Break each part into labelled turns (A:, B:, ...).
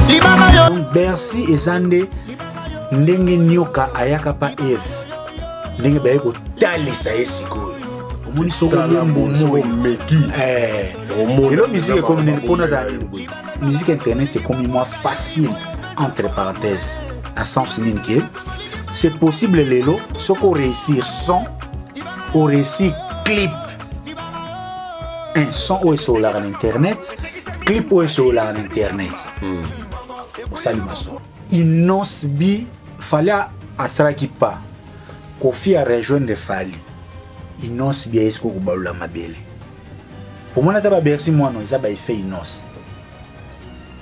A: Donc Bercy et Zande ndenge nyoka ayaka pa Eve ndenge baye ko talisa esiko omoni soko lembo
B: meki
A: et la musique comme musique internet c'est comme moi facile entre parenthèses à sens que c'est possible lelo soko réussir son ou réussir clip un son ou sur l'internet clip ou sur l'internet salut maso Inos bi fallait à Saraki pas Kofi a rejoindre Fali Inos bi est-ce que la mabele pour moi n'ata ba Bercy moi non ça ba fait Inos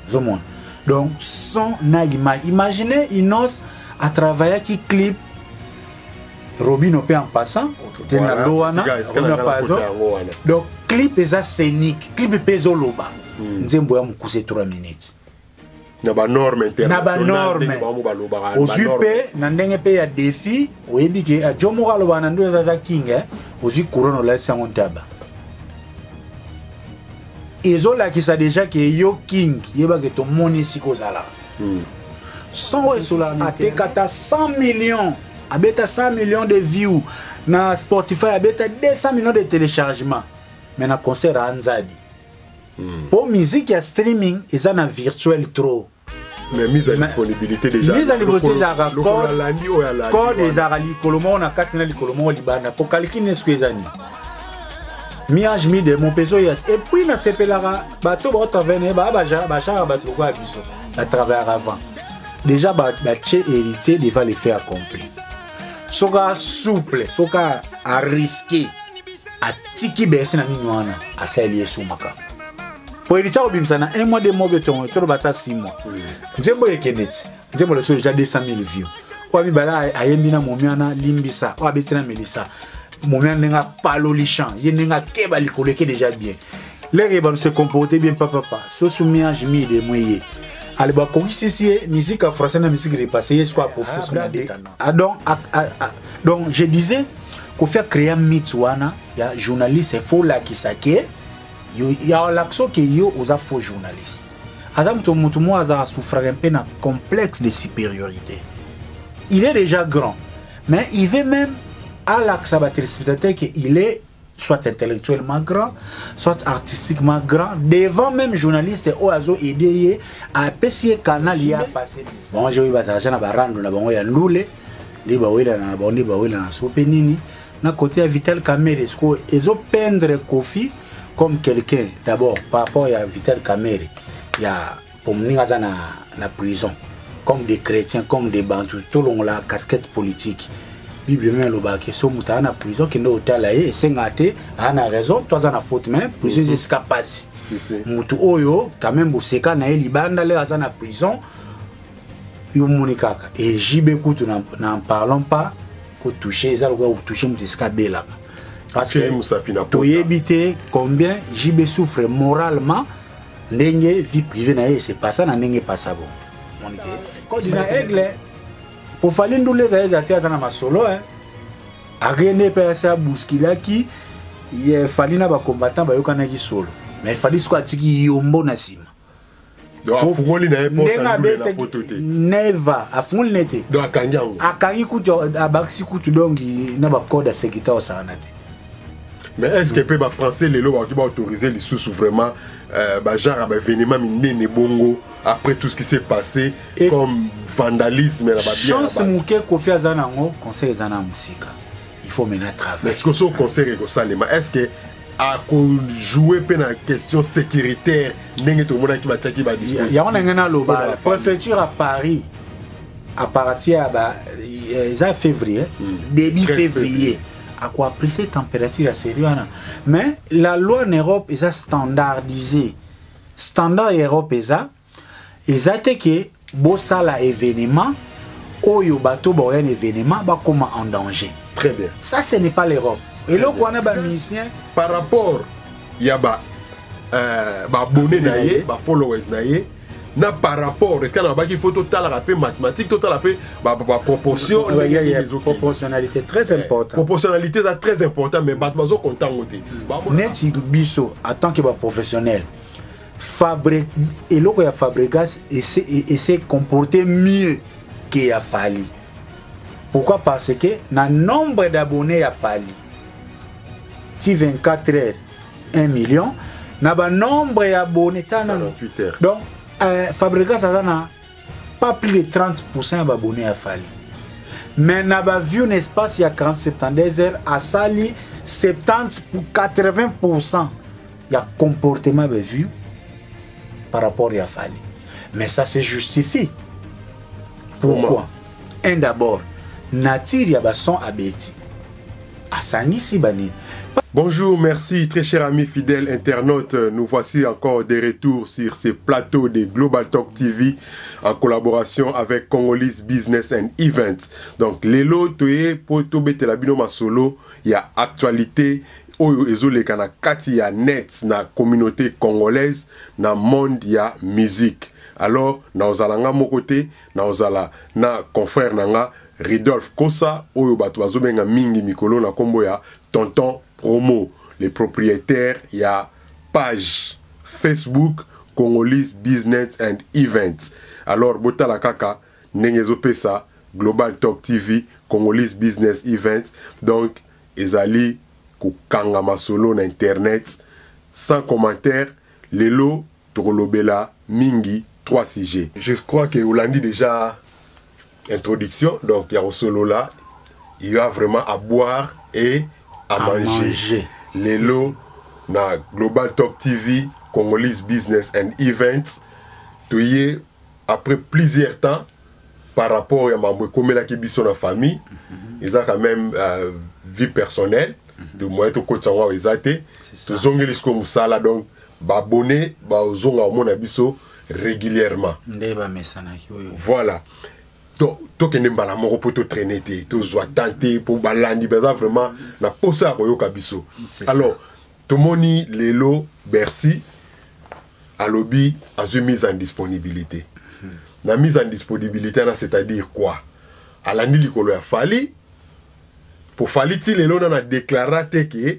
A: zomon donc son na image imaginez Inos à travailler qui clip Robin peut en passant donc clip est scénique clip peso loba nzembo ya mukuse 3 minutes
B: na ba norme internationale
A: ozupe na ndenge pe ya défi oyebi ke jomo kaloba na ndo za king ozu couronne la sango taba ezola ki sa déjà que yo king yeba ke to moni sikozala son esola atekata 100 millions abeta 100 millions de views na Spotify abeta 200 millions de téléchargements mais na concert à Anzadi pour musique et streaming ils en a virtuel trop
B: mais mise à disponibilité déjà
A: mise à disponibilité za code des arali kolomo on a katina li kolomo libana pour calculer ce que zani miage mi de mon peso et puis na sepelara bato ba taverner ba char ba trop biso à travers avant déjà ba che héritier devant les faire accompli soka souple soka à risquer à tiki Bercy na minwana à salir sumaka pour héritier obimsana un mois de mois de ton to bata 6 mois nzembo yekenet nzembo le so déjà 200 000 views kwa mi bala ayembina momiana limbisa kwa betina melisa momiana nenga palolichan ye nenga keba likoleke déjà bien les ba se comporter bien papa so soumiage mi de moye ale ba ko ici musique française na musique repassée soit profiter sur la donc je disais qu'on fait créer un mythe wana ya journaliste faut la kisake il y a l'action que yo aux faux journalistes azam to mutu mo aza souffrir un peu na complexe de supériorité il est déjà grand mais il veut même à l'accès à téléspectateur qu'il est soit intellectuellement grand soit artistiquement grand devant même journaliste ou azo aider à apprécier canal y a passé bon je vais bazaja na barando na bango ya ndule li bawela na bondi bawela na sopenini na côté à Vital Kamerhe sko ezo peindre Kofi comme quelqu'un d'abord par rapport à Vital Kamerhe il y a pour venir à la prison comme des chrétiens comme des bantous tout long la casquette politique Bible même le bac so muta na prison qui no hôtel là et c'est ngate a raison toi na faute mais prison escapade mutu oyo quand même boseka na libanda le à na prison yo monikaka et JB kutu n'en parlons pas que toucher ça le toucher mutu escabela parce que tu éviter combien JB souffre moralement ndenge vie privée na c'est pas ça na ndenge pas ça bon monike quand il a aigle pour fallait nous les atis na masolo a rien pas ça bousculaki il fallait na ba combattant ba yokana ki solo mais il fallait soit tiki yombo na sima
B: donc afungoli na na potote
A: neva afungoli nete
B: donc akanyango
A: akangi kutu abaksi kutu donc na ba code sécurité au sanate.
B: Mais est-ce que les Français les lois qui vont autoriser les sous vraiment genre événement miné bongo après tout ce qui s'est passé et comme vandalisme la
A: chance mouké Kofi azanango conseil zana musika il faut mener travail
B: mais est-ce que ce conseil est salema est-ce que à jouer pe na question sécuritaire ndenge to mona ki bataki ba disposition
A: ya on ngana loba la préfecture à Paris à partir à février début février à quoi apprécier température à sérieux mais la loi en Europe est standardisée standard Europe est ça ils a été que bossa la événement oyo bato ba un événement ba comment en danger
B: très bien
A: ça ce n'est pas l'Europe et là on a ba musicien
B: par rapport il y a ba abonné naie ba followers naie na par rapport est-ce qu'on a pas qu'il faut total rapé mathématique total rapé proportion
A: proportionnalité très importante
B: proportionnalité c'est très important mais batmazo content côté
A: net biso en tant que professionnel et l'autre ya Fabregas essaie de comporter mieux que ya Fali. Pourquoi? Parce que le nombre d'abonnés à Fali, si 24 heures, 1 million, le nombre d'abonnés,
B: 48 heures.
A: Donc, Fabregas n'a pas plus de 30% d'abonnés à Fali. Mais n'a pas vu un espace il y a 40-72 heures à Sali, 70 pour 80%. Il y a comportement de vue par rapport à Fali. Mais ça se justifie. Pourquoi? Un d'abord, nature ya son abeti. Asangisi bani.
B: Bonjour, merci très chers amis fidèles internautes. Nous voici encore de retour sur ces plateaux de Global Talk TV en collaboration avec Congolese Business and Events. Donc, lelo toye poto betela bino masolo, il y a actualité oyo ezoleka na kati ya net na communauté congolaise na monde ya musique. Alors, na ozalanga mokote, na ozala na confrère nanga Ridolphe Kosa oyo bato bazobenga mingi mikolo na kombo ya Tonton Promo, les propriétaires ya page Facebook Congolese Business and Events. Alors botala kaka nengezo pesa Global Talk TV Congolese Business Events. Donc ezali kukanga masolo na internet sans commentaire. Lelo Torolobela mingi 3 sujets. Je crois que Olandi déjà introduction, donc il y a au solo là, il y a vraiment à boire et à manger. Lelo na Global Talk TV Congolese Business and Events, toye après plusieurs temps par rapport à mambo comme la qui biso na famille, ils ont quand même vie personnelle, de moi to ko tsangwa ezate, to zongelis ko musala, donc ba abonné ba zonga au mon abiso régulièrement. Voilà. To kende mbala moko po to traîner te to zwa tante pour balandi beza vraiment na posa koyo kabiso. Alors to moni lelo Bercy alobi a une mise en disponibilité. La mise en disponibilité c'est-à-dire quoi? Alandi likolo ya Fali pour Fali ti lelo na déclaré que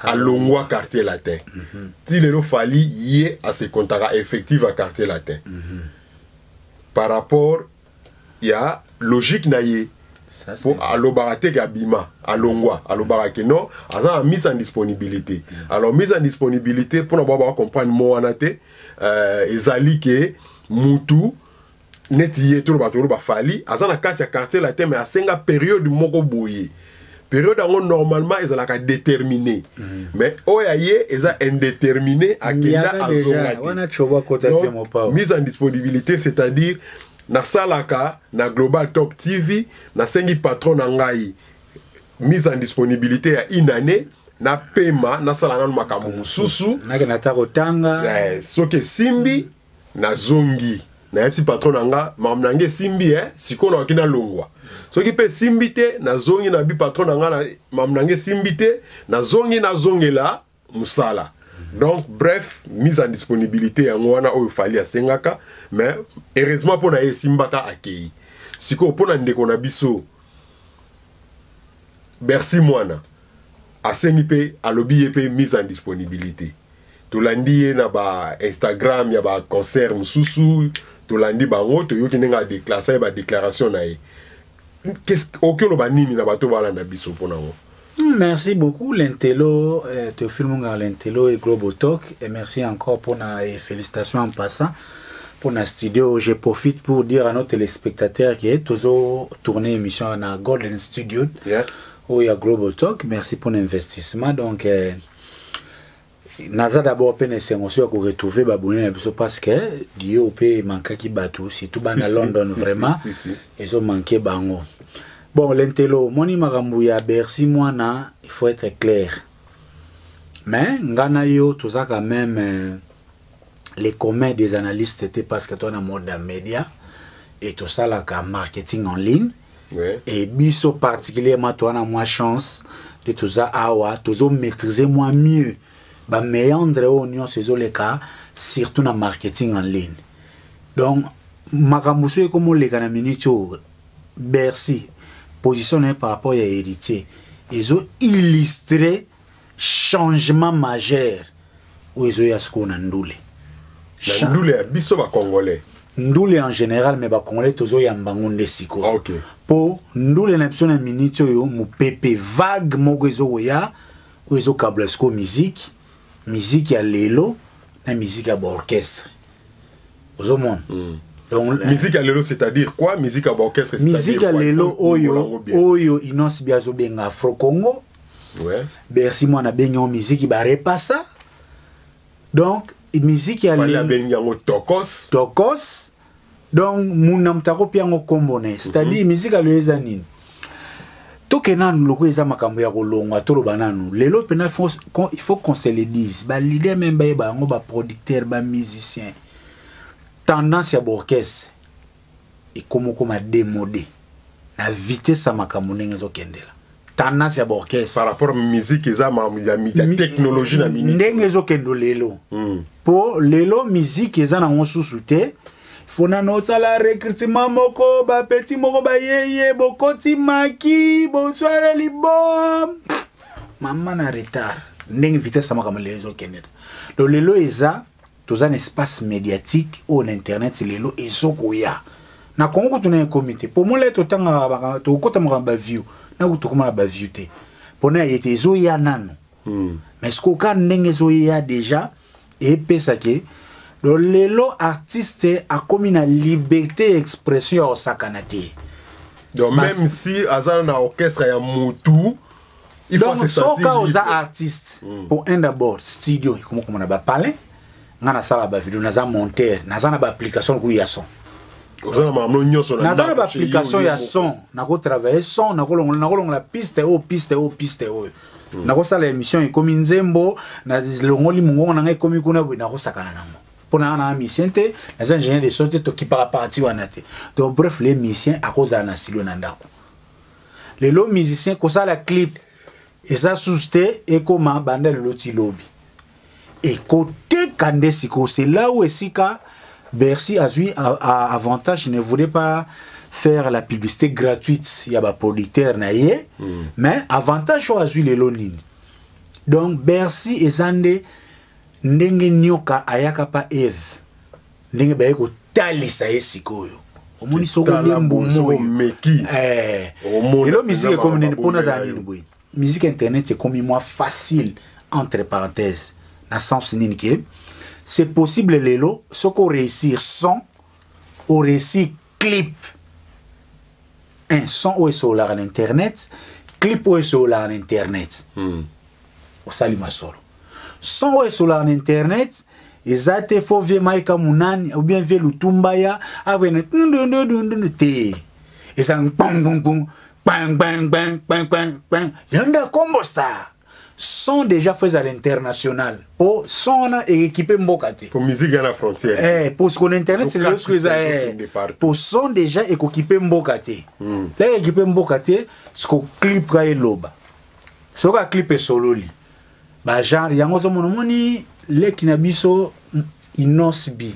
B: à Longwa quartier latin. Ti lelo Fali yé à ses contacts effectifs à quartier latin. Par rapport il y a logique naïe pour alobarate gabima alongwa alobarate non a mise en disponibilité. Alors mise en disponibilité pour nous comprendre moi anate ezali que mutu netiye tout le bateau ba Fali azana quartier latin mais a senga période moko boye période normalement ils ont déterminé mais oyaye ils ont indéterminé à kenda azonga mise en disponibilité c'est-à-dire na salaka na Global Talk TV na sengi patron na ngai mise en disponibilité ya une année na paiement na salana makambo mususu
A: na kenata kotanga
B: soke simbi na zongi na yepsi patron na nga mamnange simbi sikono akina longwa soki pe simbi te na zongi na bi patron na nga na mamnange simbi te na zongi na zongela musala. Donc, bref, mise en disponibilité en wana oyo Fali a sengaka, mais heureusement pour na simbaka akei. Siko pour na ndeko na biso Bercy mwana a sengipe alobi yepe mise en disponibilité. Tolandi na ba Instagram ya ba concert mususu, tolandi bango to yoki nenga déclarer ba déclaration na ye. Qu'est-ce okelo ba nini na bato bala na biso pona ngo?
A: Merci beaucoup l'intello, Théophile Munga l'intello et Global Talk, et merci encore pour et félicitations en passant pour notre studio. Je profite pour dire à nos téléspectateurs qui est toujours tourné émission à Golden Studio où il y a Global Talk. Merci pour l'investissement. Donc Naza d'abord peine c'est monsieur qu'on retrouver babouné parce que Dieu peut manquer qui bateau si tout bas à London vraiment ils ont manqué bango. Bon, l'intello, moni makambuya Bercy mwana, il faut être clair. Mais, ngana yo, tout ça quand même, les communs des analystes étaient parce que toi, on a mode média, et tout ça, là, marketing en ligne.
B: Ouais.
A: Et biso particulièrement, toi, on a moins chance de tout ça, awa, tout ça, maîtriser moins mieux. Bah, méandre au union, c'est les cas, surtout dans marketing en ligne. Donc, makambuso est comme les canaminicho, Bercy. Positionné par rapport à héritier, ils ont illustré changement majeur où ils ont eu à ce qu'on a ndoulé.
B: Ndoule biso ba congolais.
A: Ndoule en général mais ba congolais tozo yambango ndesiko.
B: OK.
A: Po ndoule na biso na minute yo mu pepe vague moko ezoya ozo kablesko musique ya lelo na musique ya orchestre. Ozomon. Donc
B: musique à lelo c'est-à-dire quoi? Musique à orchestre c'est-à-dire
A: musique à lelo oyo inonsi biazo benga Afro Congo.
B: Ouais.
A: Bercy moi na benga musique ba repassa. Donc musique ya
B: lelo benga tokos.
A: Tokos. Donc muna mtako pia ngo kombone. C'est-à-dire musique à lelo ezanini. Tokenan loko eza makambo ya kolongwa to lobananu. Lelo pena il faut qu'on se le dise. Ba leader même ba ngo ba producteur ba musicien. Tendance à l'orchestre et comment démodé la vitesse à ma camonenge au kendela tendance à l'orchestre
B: par rapport à la musique et à la technologie na minute
A: ndenge au kendo lelo pour lelo musique et na on sous-souté fona no sala recrutement moko ba petit moko ba yeye bokoti maki bonsoir libom maman na retard ndenge vitesse à ma camonenge au kendela donc lelo eza tous un espace médiatique ou internet lelo ezokoya na kongo tuna un comité pour moi to tanga to kota mamba view na ko to koma ba view te pona yete ezoya nano mais ce ko kan ndenge ezoya déjà et pesa ke do lelo artiste a comme une liberté expression au sakanate
B: donc même si azana na orchestre ya mutu il faut se sentir
A: donc so ka artiste pour un d'abord studio comment na ba parler ngana sala ba vidéo naza monteur naza na ba application ku ya son
B: ozana mamno nyoso na
A: naza na ba application ya son na ko travailler son na ko longola piste na ko sala émission ikomi nzembo na longoli mungo na ngai komi kuna na ko sakana nango pona na musicien te naza ingénieur de son to ki para partie wana te donc bref les musiciens à cause na studio na ndako les lo musiciens ko sala clip et ça sousté et comment banda le loti lobby. Et côté Kandesiko, c'est là où Esika, Bercy a eu avantage, il ne voulait pas faire la publicité gratuite, il y a des producteurs, mais avantage a eu les lonines. Donc Bercy et Zande, Ndenge Nyoka Ayaka pa Eve, Ndenge Bayeko Talisa Esiko. Au moins, ils sont
B: meki.
A: Et là, musique est comme une musique internet, c'est comme moi facile, entre parenthèses. Dans le sens que c'est possible lelo ce qu'on réussit son ou réussit clip un son ou sur l'internet clip ou sur l'internet au salima solo son ou sur l'internet ezate fo vie maika munani ou bien vie lutumbaya abene te ezang bang bang bang bang bang bang bang bang yanda combo star sont déjà faits à l'international. Pour son équipé mbokate.
B: Pour musique à la frontière.
A: Pour ce qu'on internet c'est le que pour son déjà équipé mbokate. Là équipé mbokate ce qu'on clip ka eloba. Ce qu'on clip solo li. Ba genre yango zo monomoni le kinabiso inosbi.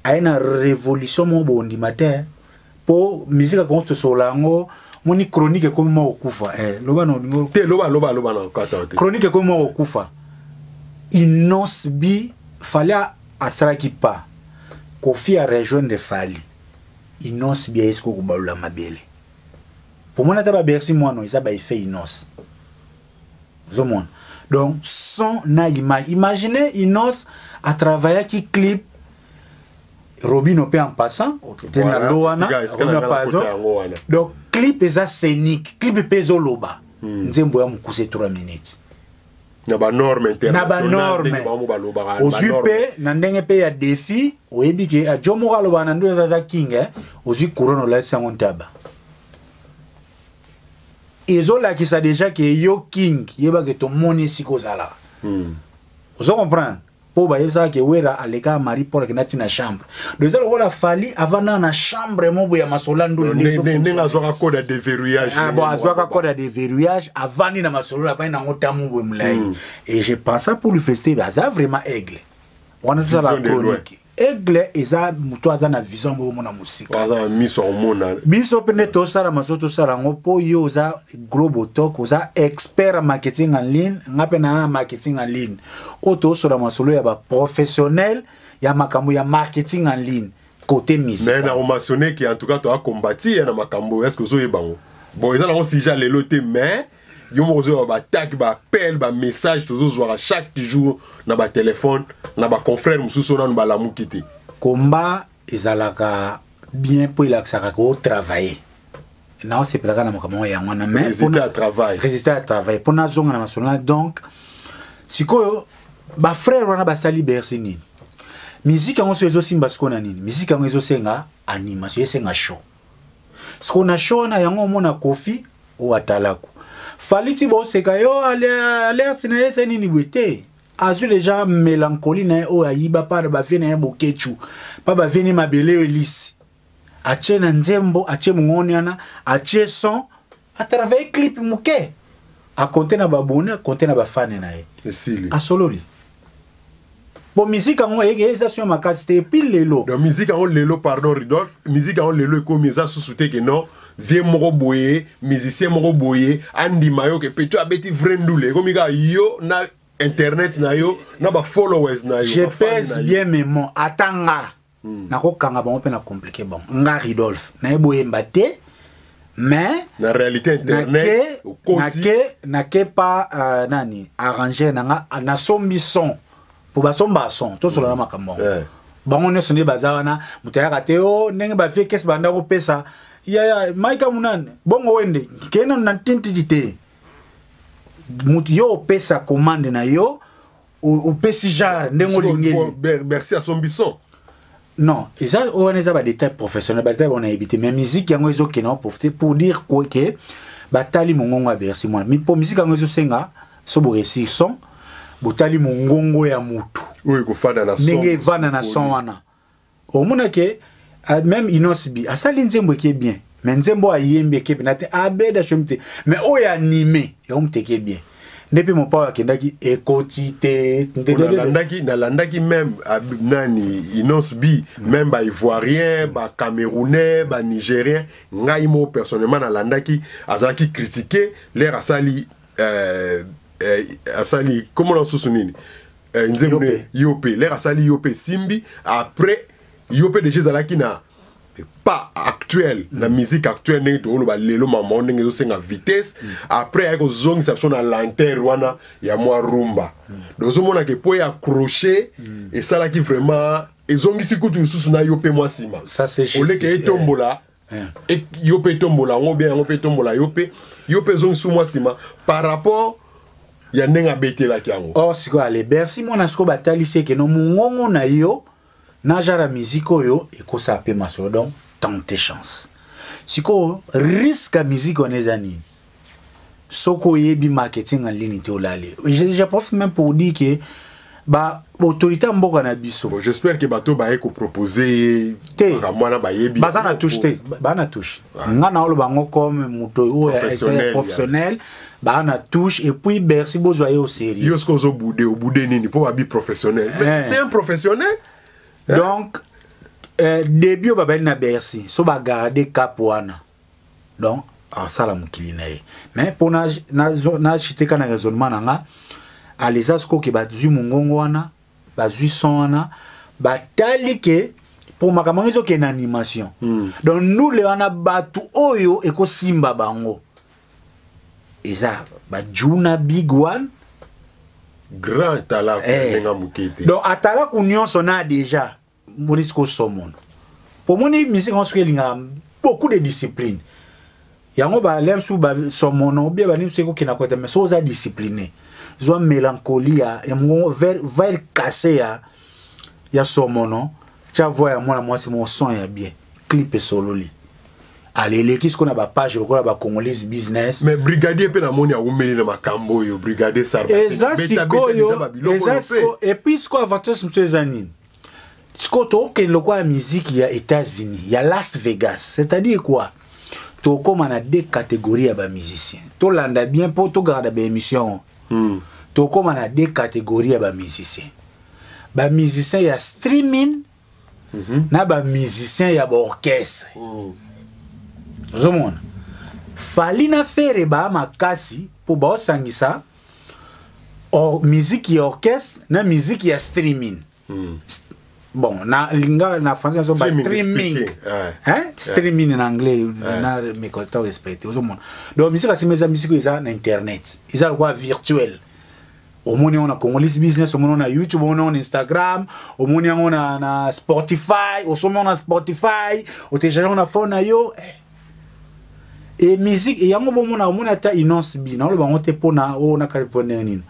A: Aina révolution mo bondi matin pour musique contre solango. Moni chronique comme moi au kufa loba no
B: te loba no kata te
A: chronique comme moi au kufa inos bi fallait asraki pa kofi a rejoindre fali inos bi esko ko balula mabele pour moi na ba Bercy moi no isa ba fait inos zomon donc son na image imaginez inos à travailler qui clip Robin peut en passant donc clip est scénique clip pèse loba nzembo ya mukuse 3 minutes
B: na ba norme internationale
A: ozupe na ndenge pe ya défi oyebi ke a jomo loba na ndo za king ozu couronne la sangontaba ezola ki sa déjà que yo king yeba que to moni sikozala ozo comprendre pour bailler ça que wera aleka mari pour que nati na chambre deux heures la fali avant na chambre mo boya masolando
B: nenga zoka code de verrouillage
A: bon azoka code de verrouillage avant ni na masolo avant na ngotamu bo mulai et je pense ça pour le festival ça vraiment aigle on a ça la chronique aigle eza muto azana vision bo mona musika
B: azana miso omona
A: biso pene to sala masoto sala ngopo yo za global talk oza expert marketing en ligne ngape na marketing en ligne oto sala masolo ya ba professionnel ya makambo ya marketing en ligne côté musique.
B: Mais on a mentionné qu'en tout cas tu as combattu na makambo est-ce que vous bon bon ils ont aussi déjà les mais yo mo zo ba attaque ba appel ba message toujours voir chaque jour na ba téléphone na ba confrère mususu na ba lamu kité
A: combat ezalaka bien pour il accès au travailler non c'est pas na makambo ya ngwana mais
B: résultat à travail
A: pour na zonga na national donc sikoyo ba frère wana ba sali bersi nini musique yango so ezo simba sikona nini musique yango ezo senga animation esenga show sikona show na yango mona Kofi o atalako faliti bo seka yo alerte na yese nini bwete azu les gens mélancolie na o ayiba pa ba vene bo kechu pa ba vene mabele elisi ache na nzembo ache mungoniana ache son a travers clip muke a compter na babone a compter na ba fan na ye
B: esili
A: a sololi bon musique en égalisation ma casté pile lelo
B: donc musique en lelo pardon Ridolphe musique en lelo comme ça sous-souté que non vieux moko boyer musicien moko boyer andi mayo que peut abeti vrendule comme yo na internet na yo na ba followers na yo
A: je pèse bien mes mots atanga nako kanga bon pe na compliqué bon nga Ridolphe na boyer mbaté mais
B: na réalité internet
A: na ke pas nani arranger na sombi son pour basomba son to solo na makambo bango ne sonné bazana mutaya kateo ndenge ba vie kesi banda ko pesa ya maika munane bongo wende kena na tintité mutu yo pesa commande na yo o pesi jar ndengo lingeli
B: merci à son bisson
A: non ça on est ba détail professionnel ba détail on a évité mais musique yango ezo kena profiter pour dire quoi que batali mongongo bersi moi mais pour musique yango ezo senga so bo réussir son botali mongongo ya mutu
B: oui ko fana na son
A: nenge vana na son wana omona ke même inosbi asali nzembo ki bien mais nzembo ayembe ke binate abeda chomte mais o ya animé ya omte ke bien nepi mon papa kendaki ekotite
B: na landaki même nani inosbi même ba ivoirien ba camerounais ba nigérien ngai mo personnellement na landaki azaki critiquer l'air asali asali comment on se souvient nzembo yopé l'air asali yopé simbi après yopé déjà zalaki na pas actuel la musique actuelle n'est to ba lelo maman ndenge zo senga vitesse après avec zong ça na lanterne wana ya moi rumba donc zo mona ke po ya accrocher et ça là qui vraiment et zongi sikutu susu na yopé moi sima
A: ça c'est
B: juste ole ke tombola et yopé tombola on bien on peut tombola yopé zongi sous moi sima par rapport ya nenga bete la kiango
A: oh siko ale bersi mona siko batali c'est que no mungongo na yo na jara musique oyo ekosa pe masolo donc tente chance siko risque à musique on ezani soko yebi marketing en ligne te olale je profite même pour dire que ba autorité mboka na biso
B: bon j'espère que bato ba eko proposer mwana ba yebi
A: bazana touche te bana touche ngana olo bango comme muto o professionnel bana touche et puis merci besoin au sérieux
B: yo sko zo bouder nini pour abi professionnel c'est un professionnel.
A: Donc, début, on va na Bercy, so va garder cap wana. Donc, ça la mukilinae. Mais pour na chité kana raisonnement nanga, à les asko ke bazui mungongo wana, bazui son wana, batali ke pour makamangizo ke na animation. Donc nous le wana batu oyo eko simba bango. Eza ba juna big one.
B: Grand talent nenga mukete.
A: Donc atala kunyon sona déjà monisco somon. Pour moi musique on se linga beaucoup de discipline. Yango ba lève sous ba somon bien ba ni seko kina kota mais so za discipliné. Zo mélancolie ya mo vers casser ya somono. Tu vois moi c'est mon son ya bien. Clip solo li. Allez les qui ce qu'on a ba page ko ba Congolese business
B: mais brigadier pe na moni a umeli na makambo yo brigadier sarba
A: et puis ce qu'on avantage monsieur Zanine ce qu'on que le quoi musique il y a États-Unis il y a Las Vegas c'est-à-dire quoi to comme on a deux catégories à ba musiciens to landa bien pour to garder ba émission to comme on a deux catégories à ba musiciens il y a streaming na ba musicien il y a ba orchestre Zomona falina faire ba makasi pour ba sangisa or musique et orchestre na musique et streaming bon na français ça streaming hein streaming en anglais na me content respecté au monde donc musique c'est mes amis qui ça na internet ils ont quoi virtuel au monde on a Congolese business au monde on a YouTube on a Instagram au monde on a na Spotify au sommet on a Spotify au télécharger on a phone yo et musique et yango bon on a ta innocence bien on le on te pona on a calponer nini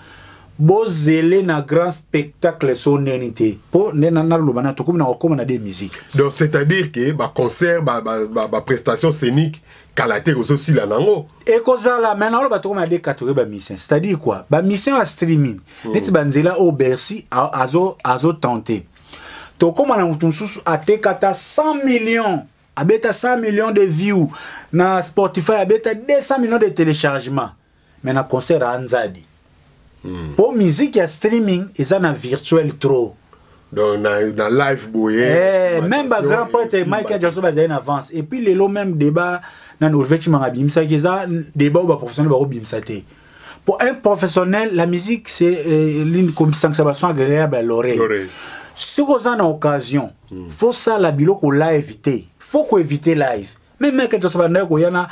A: bozele na grand spectacle sonenité pour nena lobana to comme na des musiques
B: donc c'est-à-dire que ba concert ba prestation scénique kalaté aussi la nango
A: et cause là maintenant on va to comme des catégories ba mission c'est-à-dire quoi ba mission à streaming neti banzela au Bercy azo tenter to comme na mutunsusu atekata 100 millions abeta 100 millions de views na Spotify abeta 200 millions de téléchargements mais na concert à Anzadi. Pour musique et streaming, ils ont un virtuel trop.
B: Donc, dans live,
A: même le grand poète Michael Jackson a une avance. Et puis, les lots même débat, dans le vêtement à Bimsa, qui a débat professionnel à Bimsa. Pour un professionnel, la musique, c'est une sensation agréable à l'oreille. Si vous avez une occasion, il faut ça, la bilo qu'on l'a évité. Il faut qu'on évite live. Même Michael Jackson, il y a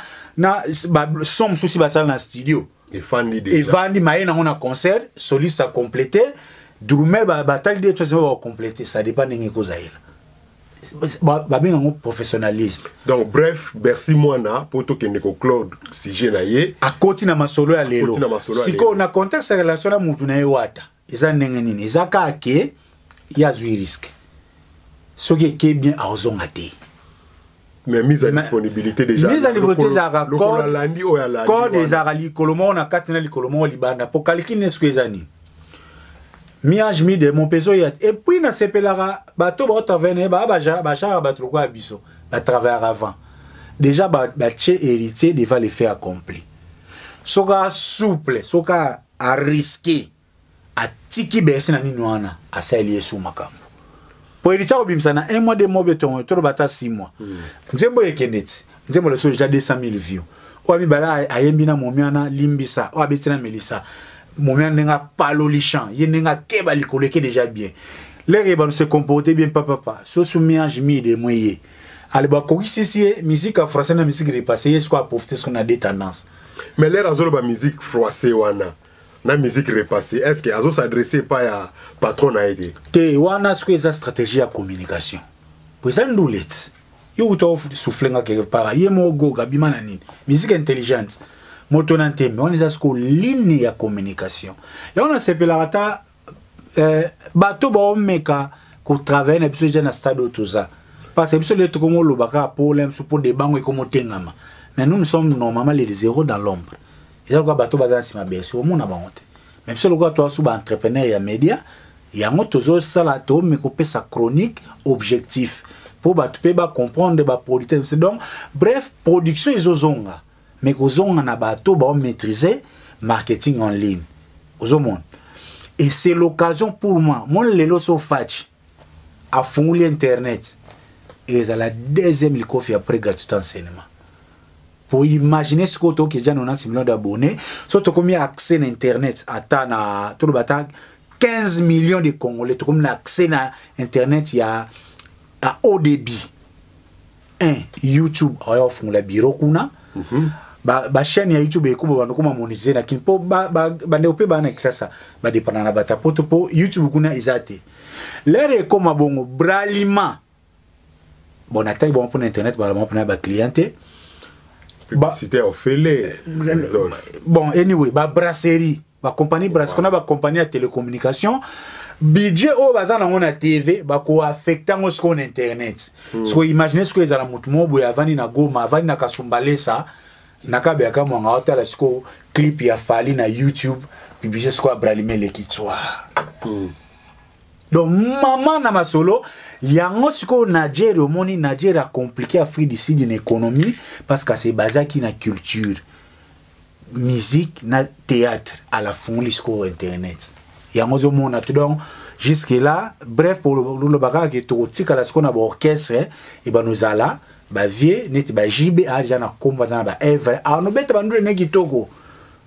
A: une somme souci dans le studio.
B: Et Vandi
A: Maïna on a concert, soliste a complété, Drummer bataille de choses va compléter, ça dépend de cause ba bien un professionnalisme.
B: Donc bref, merci moana pour to kende ko Claude sujet na ye
A: a koti na masolo ya lelo. Siko na contexte relation na mutu na wata. Eza ndenge nini? Eza ka ke ya zui risque. Soki ke bien a ozonga te.
B: Mais mise à disponibilité déjà.
A: Mise à disponibilité déjà. Code des arali kolomo on a katina li kolomo libanda pour calculer ne squezani. Miage mi de mon peso yat et puis na sepelara bato ba taverner ba char ba truko abiso ba travers avant. Déjà ba tché héritier devant les faits accomplis. Soka souple, soka a risqué a tiki bersi na nini wana a saelier sous makambo. Pour héritier obimsana 1 mois de mois beton to bata 6 mois. Nzembo yekeneti, nzembo le so déjà 200 000 views. O ami bala ayembi na momiana limbisa, o abetina melisa. Momiana nenga palo lichan, ye nenga keba likoleke déjà bien. Les rebans se comporter bien papa. So soumiage mi de moye. Ale ba ko ici musique française na musique repassée, est-ce qu'on a profité ce qu'on a des tendances.
B: Mais les azolo ba musique française wana. Na musique repassée, est-ce que azo s'adresser pas à patron a été
A: te wana ce que sa stratégie à communication pour ça ndoulet yo to souffler quelque part yemo go gabima na nini musique intelligente moto na tembe on est ce ligne ya communication et on a sepelata bato ba omeka ko travailler na biso déjà na stade tout ça parce que biso le to ko lo baka problème pour des bango et comme tengama mais nous sommes normalement les zéros dans l'ombre. Et ça, bateau bazan si ma berce au monde a honte. Même si le gars toi sous entrepreneur et média, il y a un autre ça là to me couper sa chronique objectif pour ba comprendre ba politique. Donc bref, production izozonga. Mais kozonga na bateau ba maîtriser marketing en ligne. Au monde. Et c'est l'occasion pour moi, mon lelo so fatch a fondé internet. Et c'est la deuxième licofi après gratuit enseignement. Pour imaginer ce que tu as déjà 90 millions d'abonnés, surtout comme il y a accès à Internet, à 15 millions de Congolais, comme accès à Internet, il y a à haut débit. YouTube, il y a un bureau. La chaîne YouTube est comme monétiser, mais pour YouTube, l'air est comme un braliment. Bon, attaque bon pour Internet, bon pour la clientèle.
B: Publicité offrée.
A: Bon, anyway, brasserie, compagnie brasserie, on a compagnie de télécommunication. Budget au bazar on a TV, ko affectant au qu'on internet. So imaginez ce que les alamutumo boya vani na goma, vani na kasumbalesa, nakabe kama mwanga hota la siko clip ya fali na YouTube, publicité ce qu'on bralime le kitwa. Donc maman na masolo yango siko Nigeria moni Nigeria compliqué Afrique d'ici d'une économie parce que c'est basé qui na culture musique na théâtre à la fond siko internet yango zo mona donc jusque là bref pour le bagage que to tika la siko na orchestre et ba nous ala ba vie net ba JB a déjà na komba za ba evre a no beta ba ndure ne kitoko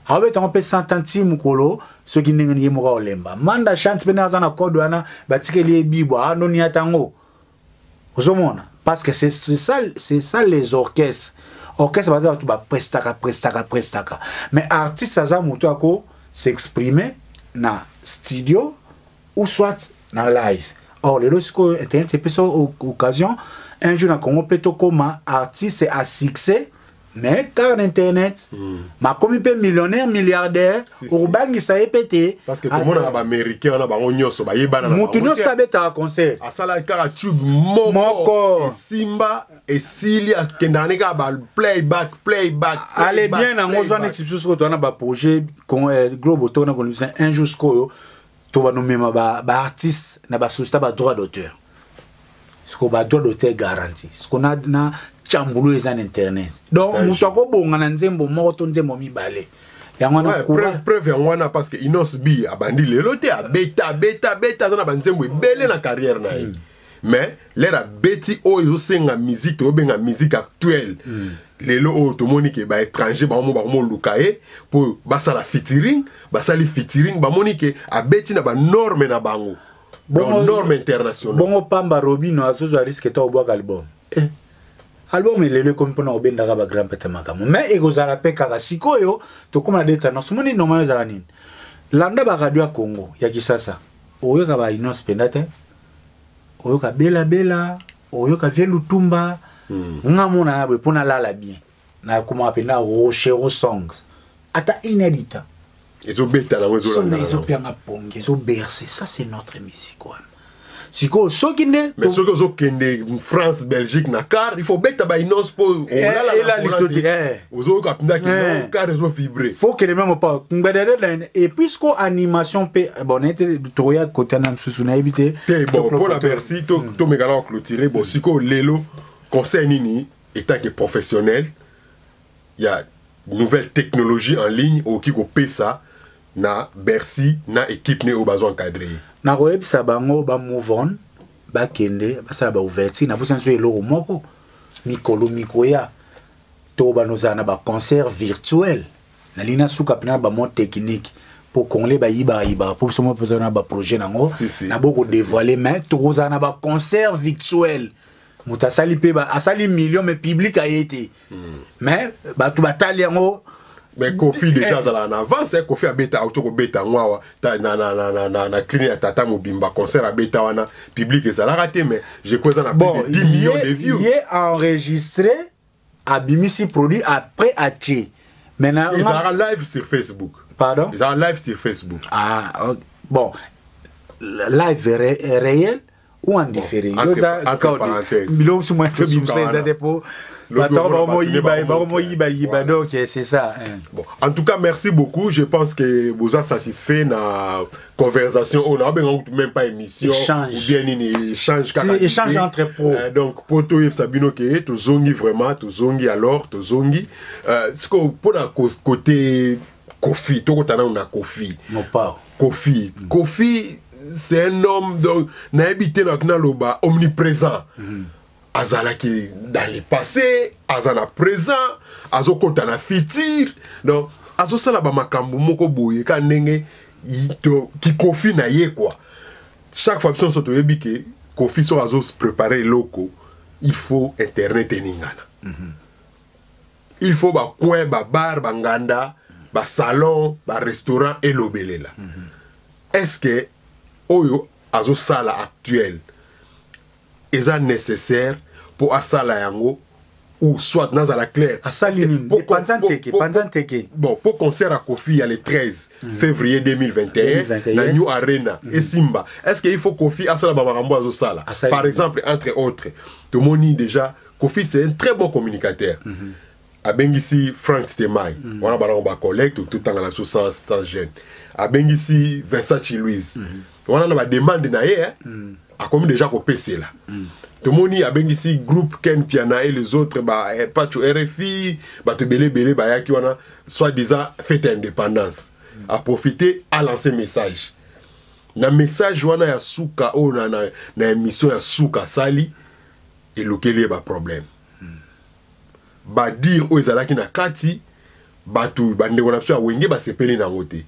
A: Avec un peu 100 centimes kolo ce qui n'est ni mo olemba manda chante pena za na code wana batikeli bibo anoni atango ozomona parce que c'est ça les orchestres baza tu ba prestaka mais artiste aza muto ako s'exprimer na studio ou soit na live. Or le lorsque internet c'est plus occasion un jour na Congo plutôt comme artiste à succès. Mais car internet, ma comme un millionnaire, milliardaire, au bang ça est pété.
B: Parce que tout le monde a américain, on a bagnon so ba yeba na.
A: Moutinho ça bête à concert.
B: À ça la car tube moko. Simba et Silia kendane ka ba playback.
A: Allez bien na ngozwa na tipsu so to na ba projet Globo to na ko un jour sko to ba nommer ba artiste na ba société ba droit d'auteur. Ce qu'on ba droit d'auteur garanti. Ce qu'on a na chambulu en internet. Donc mutako bonga na nzembo moko to nzembo mibale. Yangwana
B: preuve yangwana parce que Inos B abandi lelo te a beta na banzembo belle na carrière na ye. Mais l'era beti o yo senga musique to benga musique actuelle. Lelo o to monique ba étranger ba mo lukaye pour basala featuring, basali featuring ba monique a beti na ba norme na bango. Bon norme internationale.
A: Bongo pamba Robino azozo risque to obwa album. Album le comme pour obenda ba grand pete makamu mais egozala pe kaka sikoyo to koma deta na somoni no mayo zala nini landa ba radio ya Congo ya kisasa oyo ka ba Inos pendate oyo ka bela oyo ka vie lutumba ngamona ya pona lala bien na koma pena rochero songs ata inédita
B: ezo beta la wezo
A: la ezo pianga ponge ezo bercer ça c'est notre musique quoi. Siko sokinde
B: mais soko zo kende France Belgique na car il faut beta ba Inos pour ozo ka pinda ki no car ezo vibrer
A: faut que les mêmes pas ngbedere et puisque animation pe bon était toya côté na msusu na éviter
B: bon pour la Bercy to megala clôturer bon siko lelo conseil nini étant que professionnel il y a nouvelle technologie en ligne au kiko pesa na Bercy na équipe ne au besoin encadré
A: na koyebisa bango ba move on ba kende basala ba ouverture na bosanso eloko moko mikolo mikoya to banoza na ba concert virtuel na lina suka pena ba mode technique pour kongle ba yiba pour somo peut na ba projet nango na boko dévoiler mais to koza na ba concert virtuel muta sali pe ba asali million mais public a été mais ba tu batali yango.
B: Mais Kofi déjà en avance, Kofi a beta auto beta ngwa na clinique tata mobimba concert a beta wana public et ça l'a raté mais j'ai quoi ça na plus de 10 millions de views.
A: Il est enregistré à Bimisi produit après à Tché. Maintenant
B: ils sont live sur Facebook.
A: Pardon?
B: Ils sont live sur Facebook.
A: Ah bon live réel ou en différé.
B: Entre parenthèses.
A: Bilo sous moi que Bimisa ça dépôt. Donc c'est ça.
B: Bon, en tout cas, merci beaucoup. Je pense que vous êtes satisfait de la conversation. On n'a même pas émission.
A: Échange.
B: Ou bien une échange.
A: Échange entre pros.
B: Donc, pour toi, Sabino, tu zongi vraiment, tu zongi alors, tu zongi. Ce que pour le côté Kofi, tu as Kofi.
A: Non pas.
B: Kofi. Kofi, c'est un homme donc n'a habité dans le omniprésent. Azala qui dans le passé, azana présent, azo kota na futur. Donc azo sala ba makambo moko boye ka ndenge ki Kofi na ye quoi. Chaque fois que on to yebi ke Kofi so azo se préparer loko, il faut internet eningana. Il faut ba coin, ba bar, ba nganda, ba salon, ba restaurant et lobelela. Est-ce que oyo azo sala actuel est nécessaire pour asala yango ou soit dans la claire bon pour concert à Kofi il y a le 13 février 2021 la New Arena et Simba est-ce qu'il faut Kofi asala ba makambo azo sala par exemple entre autres tout le monde déjà Kofi c'est un très bon communicateur a bengisi Frank Stemai on a ba collègue tout temps la sans gêne a bengisi Vincent Chilouise on a ba demande na ye a comme déjà ko PC là tout le monde a bien ici groupe Ken Piana et les autres bah pas tu RFI bah te belé bah y'a qui on a soi-disant fête indépendance à profiter à lancer message na message wana ya suka o na émission ya suka sali et lokele ba problème ba dire o ezala ki na kati batu bande on a besoin wenge ba sepeli na ngote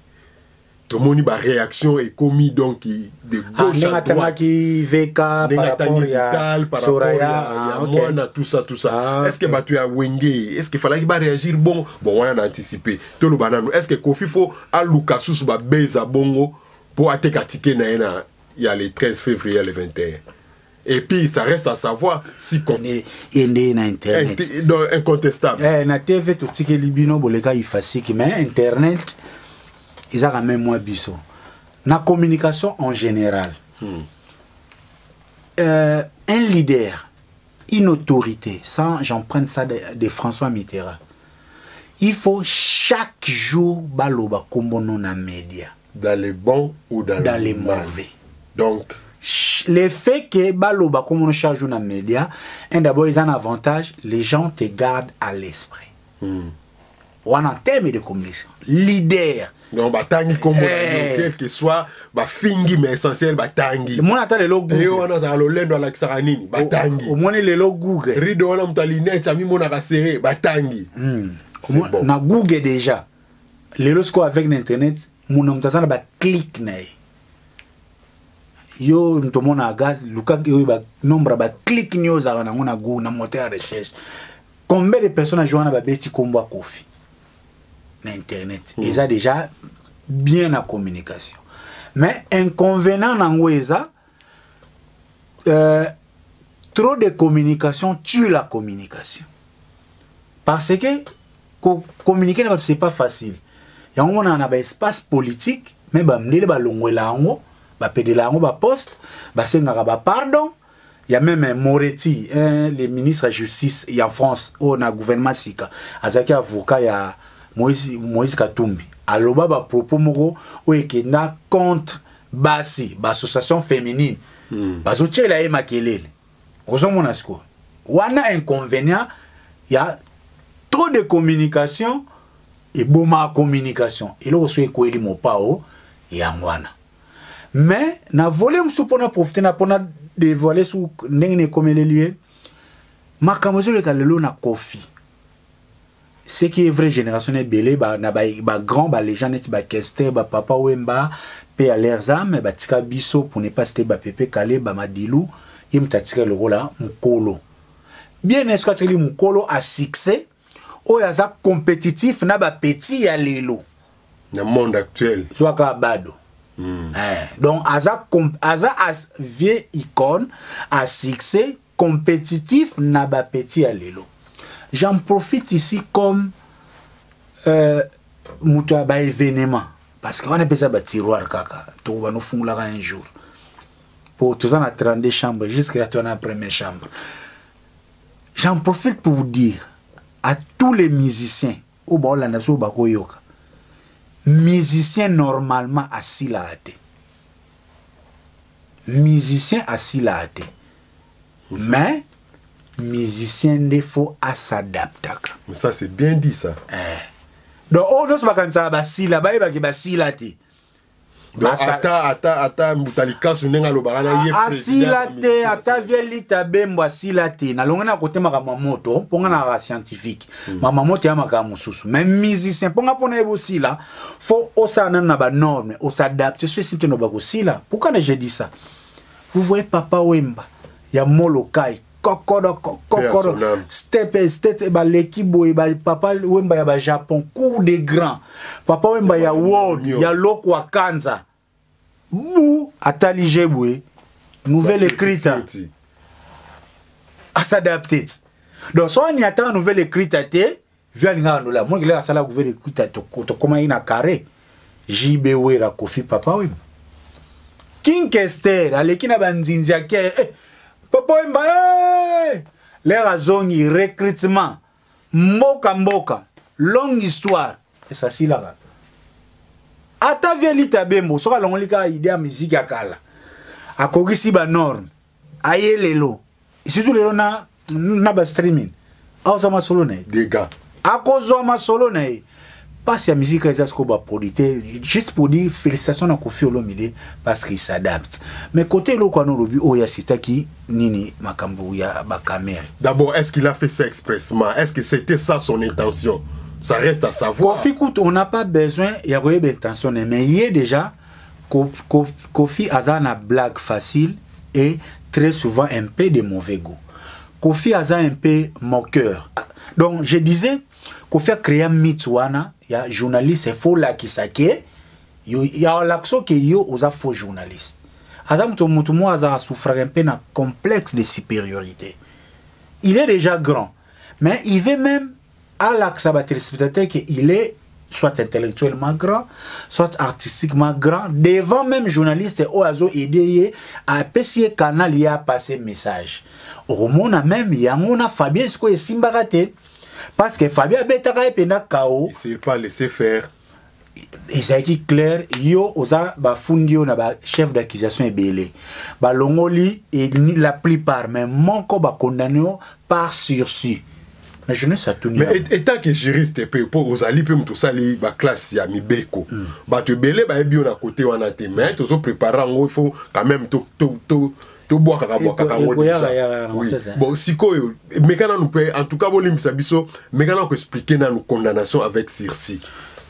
B: to moni ba réaction et commis donc de gauche à droite
A: qui VK par rapport à Soraya
B: Mwana tout ça est-ce que batu ya wenge est-ce qu'il fallait qu'il ba réagir bon on a anticipé to lo banano est-ce que Kofi faut a Lucas sous ba beza bongo pour attaquer ticket na il y a le 13 février le 21. Et puis ça reste à savoir si
A: na internet
B: incontestable
A: na TV to ticket libino boleka ifasiki mais internet ils ont même moins biso na communication en général un leader une autorité sans j'en prenne ça de François Mitterrand il faut chaque jour baloba kombono na média
B: dans les bons ou dans
A: les mauvais.
B: Donc,
A: le fait que baloba comme on charge dans les médias, d'abord ils ont un avantage, les gens te gardent à l'esprit. On a un terme de communication. Leader.
B: Donc, batangi comme quel que soit, fingi mais essentiel batangi.
A: Le monde attend le logo.
B: Et on a le lendo à la xaranini, batangi.
A: Au moins le logo Google.
B: Rido on a mutalinette, ami mon a serré, batangi.
A: Bon. Na Google déjà. Le logo avec l'internet. Mon nom tazana ba click na yo ntomona gaz luka yo ba nombre ba click news ala na go na moteur de recherche combien de personnes joindre ba beti kombo Kofi na internet et ça déjà bien la communication mais inconvénient nango eza trop de communication tue la communication parce que communiquer c'est pas facile. Il y a un espace politique, mais il y a un poste, pardon. Il y a même Moretti, le ministre de la Justice en France, au gouvernement Sika. Azaki avocat, il y a Moïse Katumbi. Alors, il y a propos moraux qui sont contre Bassi, l'association féminine. Parce que il y a un makelele. Il y a un inconvénient, il y a trop de communication. Et bon ma communication il a reçu quoi il m'a pas et angwana mais na volé m'sou pour na profiter na pour na dévoiler sous n'engné comme les lieux ma kamozo le kalelo na Kofi ce qui est vraie génération est belé ba na ba grand ba les gens net ba Kester ba papa Wemba pe à leurs âmes ba tika biso pour ne pas citer ba Pepe Kale ba Madilou il tika le rôle là mukolo bien est-ce que tu mukolo a succès ou yaza compétitif na ba petit ya lelo
B: dans le monde actuel
A: soit bado donc aza vieille icône à succès compétitif na ba petit ya lelo. J'en profite ici comme muta ba événement parce qu'on appelle ça ba tiroir kaka to ba no fungula un jour pour tous en a 32 chambres jusqu'à la première chambre. J'en profite pour vous dire à tous les musiciens, musiciens normalement assis là. Musiciens assis là. Mais musiciens il faut s'adapter.
B: Ça c'est bien dit ça.
A: Donc on ne sait pas quand ça va assis là,
B: donc ata mutalika sunenga lo barana ye
A: asilate ata vielita bembo asilate na longana côté makamoto ponga na scientifique mamamoto ya makamususu même musicien ponga pona ebosi là faut osana na ba norme on s'adapte sur ce que no bakosila. Pourquoi je dis ça? Vous voyez Papa Wemba ya Molokai kokoro step ba l'équipe ba Papa Wemba ya ba Japon cours des grands Papa Wemba ya World ya Lokwa Kanza bou atali jebwe nouvelle écrite à s'adapter. Donc soit on y attend nouvelle écrite té vient ngano la moi la sala nouvelle écrite to comment ina carré JBW ra Kofi Papa Wemba King Kester alekina banzinja ke Papa Wemba les raisons recrutement mboka longue histoire et ça si là ata vielita bembo soka longolika idée ya musique ya kala akogisi ba norme aye lelo surtout lelo na ba streaming au sama solo na
B: des gars
A: akozwa ma solo na passe la musique à ce ba produire juste pour dire félicitations à Kofi Olomide parce qu'il s'adapte mais côté lo kwa no lobi o ya sitaki nini makambo ya ba caméra.
B: D'abord est-ce qu'il a fait ça expressement? Est-ce que c'était ça son intention? Ça reste à savoir.
A: Kofi, écoute, on n'a pas besoin, il y a rien d'intentionné, mais il y a déjà Kofi a une blague facile et très souvent un peu de mauvais goût. Kofi a un peu moqueur. Donc, je disais, Kofi a créé un mythe, il y a journaliste, il faut là qui s'acquiert, il y a l'action qui est aux faux journalistes. Azam Tomutumo a souffert un peu d'un complexe de supériorité. Il est déjà grand, mais il veut même à l'accès à téléspectateur qu'il est soit intellectuellement grand, soit artistiquement grand, devant même journaliste ou azo aidé à passer canal y a passé message. Au monde même il y a un Fabien ce que Simbarate parce que Fabien Betara et pena KO.
B: Il s'est pas laissé faire.
A: Et ça a été clair, yo oza ba fundio na ba chef d'accusation ebele. Ba longoli et la plupart même manko ba condamné par sursis. Mais je ne sais pas.
B: Mais étant que juriste pour aux alliés pour tout ça les ba classe ya mibeko. Ba te belé ba bio na côté wana te mais tous au préparant il faut quand même tout boire kaka bon siko mais quand nous peut en tout cas volim sabiso mais quand on expliquer na nous condamnation avec sursis.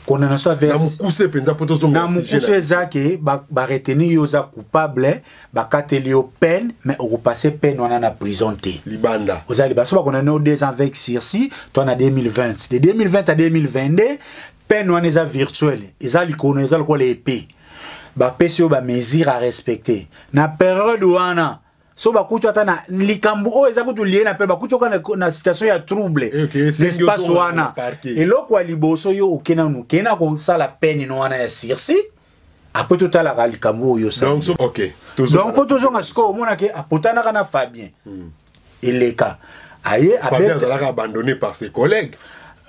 A: Condamnation avec
B: na mukuse penza poto zo
A: na mukuse zake ba retenir yoza coupable ba kateli au peine mais au passer peine on na prison té
B: libanda
A: ozali ba so ba condamné 2 ans avec sursis toi en 2020 de 2020 à 2022 peine on est virtuel ezali kono ezali ko les épée ba pesio ba mesure à respecter na période wana so ba kutu atana likambu o eza kutu lié na pe ba kutu na situation ya trouble l'espace wana et lokwa liboso yo okena nu kena ko sala peine no wana ya sursis après tout la likambu yo ça
B: donc OK
A: donc toujours ngasko mona ke apotana kana Fabien et les cas aye
B: Fabien a abandonné par ses collègues.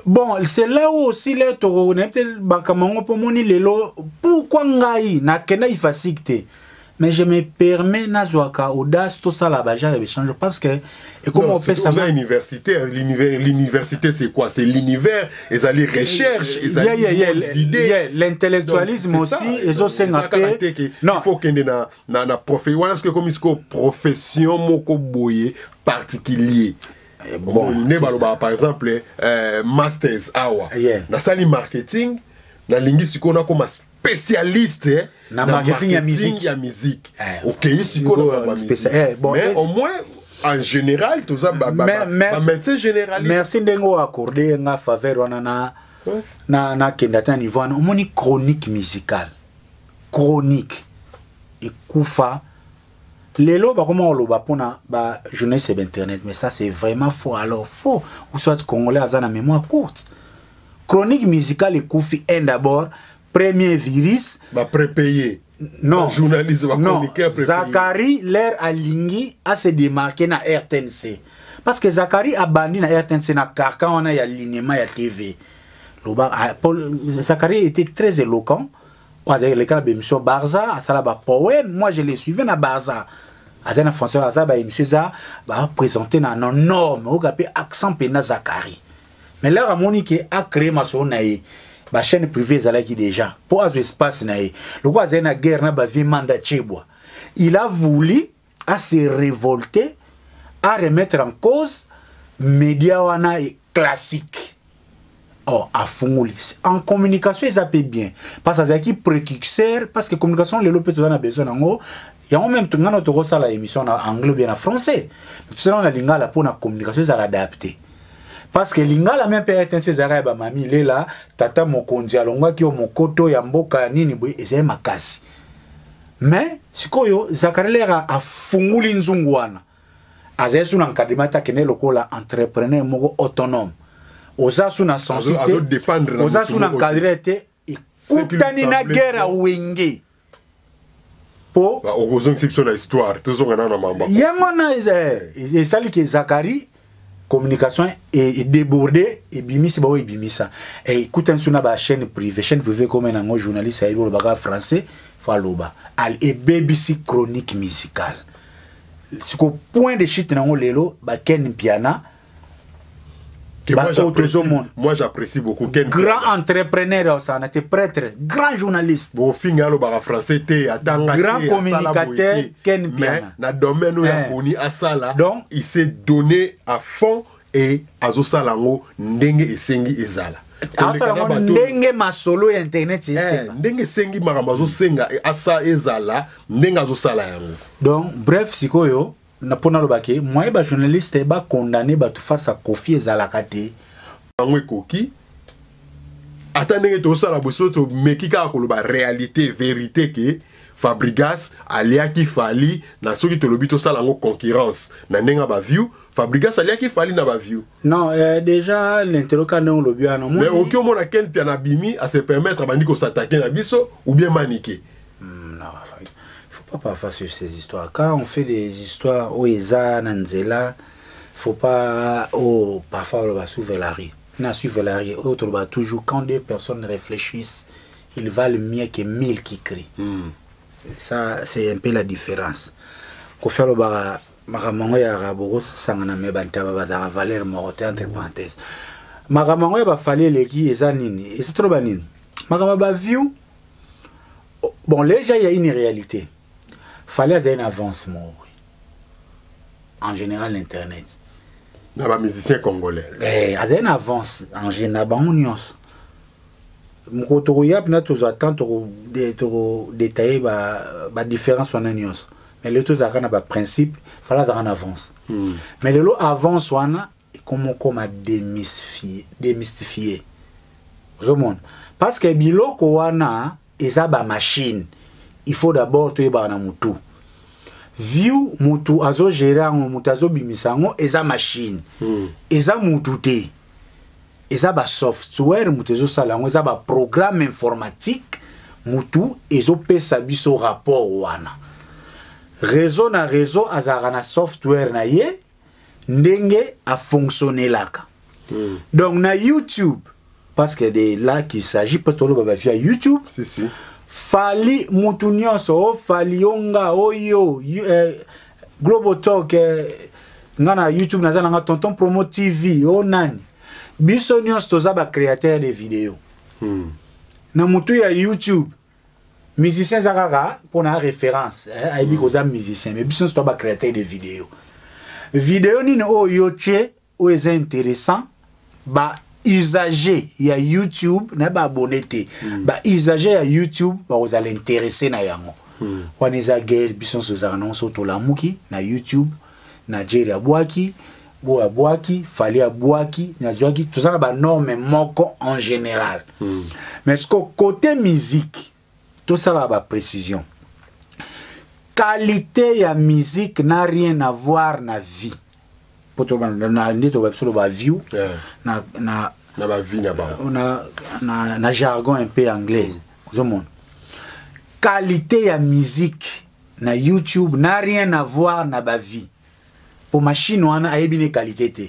A: Bon, c'est là où aussi les taureaux n'étaient pas comme on peut moni lelo pourquoi ngai na kena ifacilité. Mais je me permets nazoaka audace tout ça là-bas j'ai échange parce que et comment on fait ça
B: l'université c'est quoi c'est l'univers ils allaient recherche ils allaient l'idée
A: l'intellectualisme aussi ils ont sengaté
B: non il faut qu'il y ait na profession moko boye particulier. Bon, par exemple masters awa na sali marketing na lingi qu'on a comme spécialiste
A: na marketing ya
B: musique. OK, ici qu'on a mais au moins en général tout ça médecin généraliste.
A: Merci ndengo accordé nga faveur wana na kendata niveau on moni chronique musicale chronique et kufa lelo ba comment on loba pona ba journaliste sur internet mais ça c'est vraiment faux alors faux ou soit congolais azana mémoire courte chronique musicale et koufi un d'abord premier virus
B: ba prépayé
A: non
B: journaliste ba chroniqueur prépayé
A: Zakari l'air alingi a se démarquer na RTNC parce que Zakari a bandi na RTNC na carcan on a ya alignement ya TV loba Zakari était très éloquent les cas de M. Barza à ça ba poème moi je l'ai suivi na Barza azana français azaba M. Za ba présenter na non norme au gapé accent pena Zakari mais là Monique a créé ma sonaï ba chaîne privée zalaki déjà pour az espace naï le quoi azana guerre na ba vie mandat chebwa il a voulu à se révolter à remettre en cause média wana classique. Oh, à Funguli. En communication, ils appellent bien. Parce que c'est qui précurseur, parce que communication, les lopes, on a besoin d'ango. Il y a même tout le monde qui a l'émission en anglais bien en français. Tout ça, on a l'ingala pour la communication, ils ont adapté. Parce que l'ingala même peut être un césar, mamie, il est là, tata mokonzi, alonga ki o mokoto, yamboka, nini, boy, et c'est ma casse. Mais, si koyo, Zakarelera a Funguli nzungwana. Azesu n'encadrement kene lokola entrepreneur moko autonome. Oza suna sensibilité oza suna encadré te ekutani na guerre wenge po
B: okozong exception na histoire tozonga na mamba
A: yango na esali ke Zakari communication et débordé et bimisi ba bimisa et écoutez suna ba chaîne privée comme un journaliste à le baga français faloba al et BBC chronique musicale c'est qu'au point de chute na lelo ba ken piana.
B: Moi j'apprécie beaucoup Ken
A: grand entrepreneur ça n'était prêtre grand journaliste
B: bon fingalo bara français té atanga
A: grand communicateur Ken Piana
B: na domaine où yaboni asala donc il s'est donné à fond et azo salango ndenge esengi ezala
A: ndenge masolo ya internet
B: ndenge sengi makambo senga asa ezala ndenge azosala yango.
A: Donc bref sikoyo na pona lobake moi ba journaliste ba condamné ba tout face à Kofi ezalaka te
B: bango ekoki ata ndenge tosala bosoto mekika koloba réalité vérité ke Fabregas aliaki Fally na soki tolobi tosala ngo concurrence na ndenga ba view Fabregas aliaki Fally na ba view.
A: Non, déjà l'interrogateur on lobi ana
B: mais aucun mona ken piana bimi à se permettre bandi ko s'attaquer na biso ou bien maniquer.
A: Non, faut pas parfois sur ces histoires. Quand on fait des histoires au eza nanzela, faut pas parfois on va suivre la rue. Na suivre la rue, autre va toujours quand deux personnes réfléchissent, ils valent mieux que 1000 qui crient. Ça, c'est un peu la différence. Quand on fait Maramango ya Raboro, sangana me bantaba badara Valère Moroté entre parenthèses. Maramango ya fallait les qui ezanini, et c'est trop banine. Marama ba view. Bon, déjà il y a une réalité. Fallait avoir une avancement. En général l'internet.
B: Na ba musicien congolais.
A: Avoir une avance en général ba unions. Mukotoroya pina tous attendre détailler ba différence en unions. Mais le tout a ba principe, fallait avoir en avance. Mais le lot avance wana comme à démystifier. Parce que biloko wana eza ba machine. Il faut d'abord to yeba na mutu. View mutu azo gérer ngo mutu azo bimisango eza machine. Eza mutu te. Eza ba software mutu ezo sala ngo eza ba programme informatique mutu ezo pesa biso rapport wana. Réseau na réseau azara na software na ye ndenge a fonctionner laka. Donc na YouTube parce que de là qu'il s'agit peut-être baba via YouTube.
B: Si.
A: Fally mutu nyonso Fally onga oyo Global Talk ngana YouTube na zana tonton Promo TV o nani biso nyonso toza ba créateur de vidéos. Na mutu ya YouTube musicien zakaka pour na référence aibi koza musicien mais biso to ba créateur de vidéos. Vidéo ni oyo che o est intéressant ba usager ya YouTube na ba abonné ba usager ya YouTube ba vous allez intéresser na yango waneza guerre biso sozana non soto la muki na YouTube na Nigeria boaki bo aboaki Fally aboaki na joaki tout ça ba norme moko en général. Mais ce côté musique tout ça là ba précision qualité ya musique n'a rien à voir na vie. Na view na jargon un peu anglais. Qualité ya musique na YouTube n'a rien à voir na ba vie. Pour machine wana ayebine qualité te.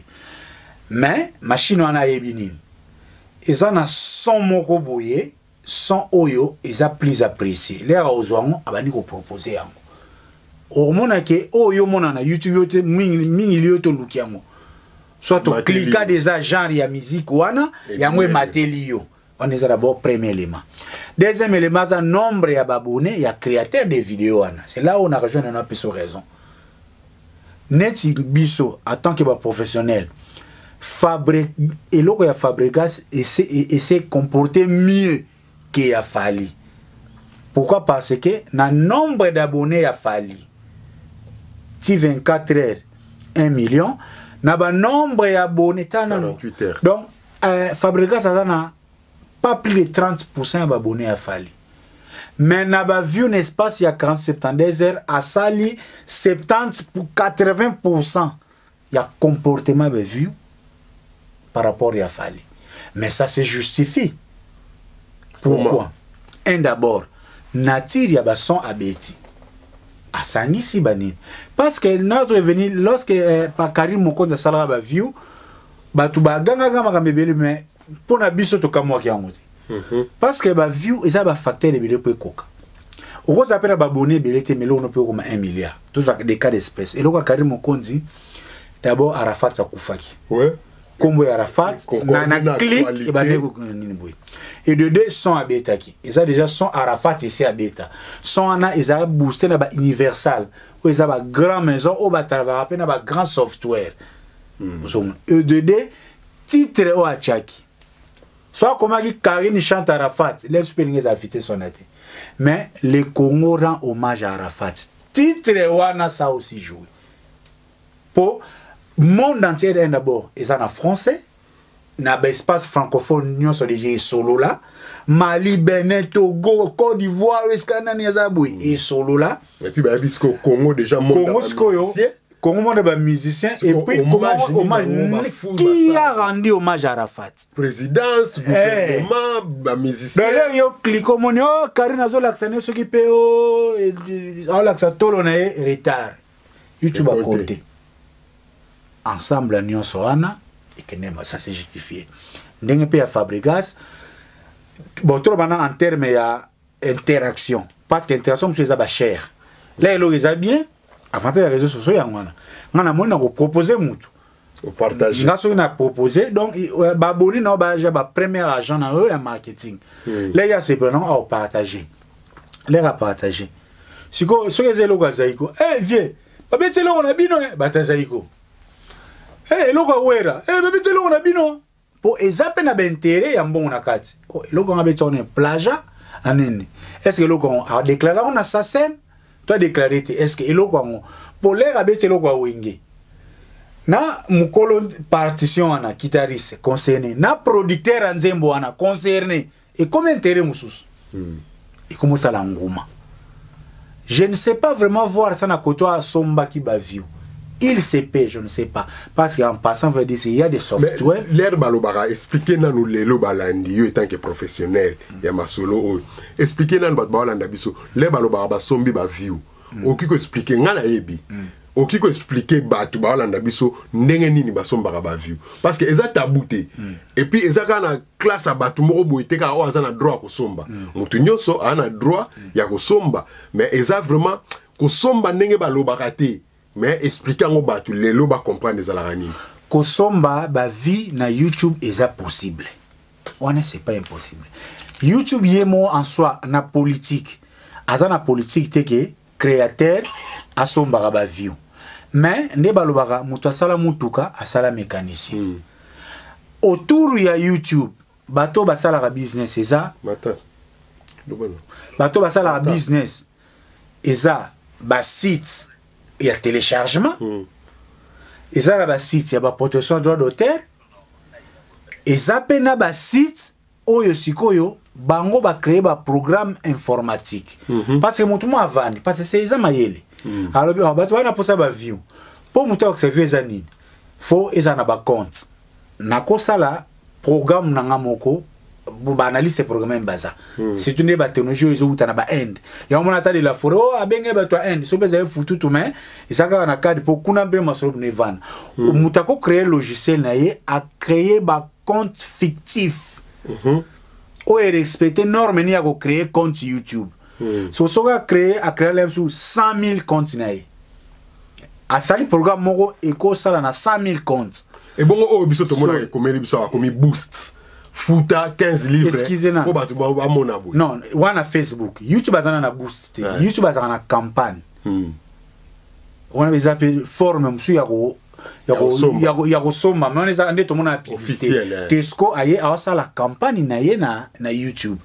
A: Mais machine wana ayebine. Eza na son moko boye, son oyo eza plus apprécié. Les ozwango abani ko proposer yango. Hormona ke oyo mona na YouTube yote mingi yoto lukiango. Soit to cliquer déjà genre ya musique wana yango matelio. On est d'abord premier élément. Deuxième élément c'est nombre ya abonnés ya créateur de vidéos wana. C'est là où on a rejoint une petite raison. Neti biso en tant que professionnel eloko ya Fabregas essaie comporter mieux que ya Fally. Pourquoi? Parce que na nombre d'abonnés ya Fally 24 heures 1 million na ba nombre d'abonnés
B: 48 heures.
A: Donc Fabregas a pas plus de 30% d'abonnés à Fally. Mais na ba view l'espace il y a 40-72 heures à Sali 70 pour 80% il y a comportement de view par rapport à Fally. Mais ça se justifie. Pourquoi? Un d'abord nature ya ba son abeti. Asangi si banine. Parce que notre revenu lorsque par Karim Mokonza sala ba view batu ba ganga gama mebele mais pour na biso to kamwa ki yango. Parce que ba view eza ba facteur de bele po ekoka. Oko zapela ba abonné belete melo no pe ko 1 milliard. Tous des cas d'espèce. Et loko Karim Mokonzi d'abord Arafat sa kufaki.
B: Ouais.
A: Kombo ya Arafat na clic et ba nini boy. Et de deux son abeta ki. Eza déjà son Arafat ici abeta. Son ana eza booster na ba universal. Ou eza ba grand maison ou ba travailler na ba grand software. Et de deux titre o achaki. soit comment Karine chante Arafat, les spellings invité son été. Mais le Congo rend hommage à Arafat. Titre wana ça aussi joué. Pour monde entier d'abord, ils en français, na espace francophone union sur les solo là, Mali, Benin, Togo, Côte d'Ivoire, Escanani Azaboui et solo là.
B: Et puis bah bisco Congo déjà monde
A: Congo monde ba musicien et puis hommage qui a rendu hommage à Arafat.
B: Présidence, gouvernement, ba musicien.
A: D'ailleurs yo clique au monio Karine Azo l'accent ce qui peut oh l'accent tolo na retard. YouTube à côté. Ensemble à Nyon Soana et que ça c'est justifié. Ndenge pe ya Fabregas bon trop maintenant en termes ya interaction parce que interaction c'est ça ba cher. Là il est bien avant les réseaux sociaux ya ngana. Ngana mo na ko proposer mutu.
B: Au partage.
A: Là so na proposer donc ba boni na ba ja ba premier agent na eux en marketing. Là il y a c'est prenant à partager. Les à partager. Siko so les logo zaiko. Eh vieux. Ba betelo on a bino ba tazaiko. Eh logo wera. Eh ba betelo on a bino. Pour ezape na bentere ya mbongo na kati. Oh logo on a betone plaja anini. Est-ce que logo a déclaré on assassin? Toi déclaré est-ce que logo pour les abete logo wingi. Na mukolo partition ana guitariste concerné na producteur anzembo ana concerné et comme intérêt mususu. Et comment ça la nguma. Je ne sais pas vraiment voir ça na kotoa somba ki ba view. Il se paie, je ne sais pas. Parce qu'en passant, veut dire il y a des softwares.
B: L'air balobara, expliquez-nous les lobalandi, en tant que professionnel, il y a ma solo. Expliquez-nous balanda biso. L'air balobara ba sombi ba view. Oki ko expliquer ngana yebi. Oki ko expliquer batu balanda biso ndenge nini ba somba ba view. Parce que eza tabouté. Et puis eza kana classe à batu moko boité ka o azana droit ko somba. Mutu nyonso ana droit ya ko somba, mais eza vraiment ko somba ndenge balobaka te. Mais expliquant au bas, les lots va comprendre les alaranimes.
A: Kosomba ba vie na YouTube est possible. On ne c'est pas impossible. YouTube yemo en soi na politique. Azana politique te que créateur a somba ba vie. Mais ne balobara mutu asala mutuka asala mécanicien. Autour ya YouTube bato basala ka business eza. Bato basala ka business eza ba site. Il y a téléchargement. Et ça, là, site, il y a protection de droit d'auteur. Et ça, il y a site où il bango ba créer un programme informatique. Parce que tout le monde a vendu. Parce que c'est ça, maïele. Alors, on va pour ça, view. Pour nous observer les années, il faut qu'ils aient un compte. Nako sala programme nangamoko. Pour analyser ces programmes baza. C'est une technologie où ils ont un end. Il y a un moment de la forêt, oh, à bien toi end. Si vous avez foutu tout mais, et ça quand on a cadre pour qu'on a bien masrob nevan. Moutako créer logiciel naie a créé un compte fictif. Ou est respecté norme ni a créer compte YouTube. So so a créé là sur 100 000 comptes naie. A sali programme moko eko sala na 100 000 comptes.
B: Et bon oh biso to mona comme biso a comme boost. Fouta 15 livres.
A: Excusez-moi. Non, on a Facebook. YouTube a un boost. YouTube a une campagne. On a des appels formes, monsieur, il y a somma, mais on est en tout le monde a publicité. Tesco a la campagne na YouTube.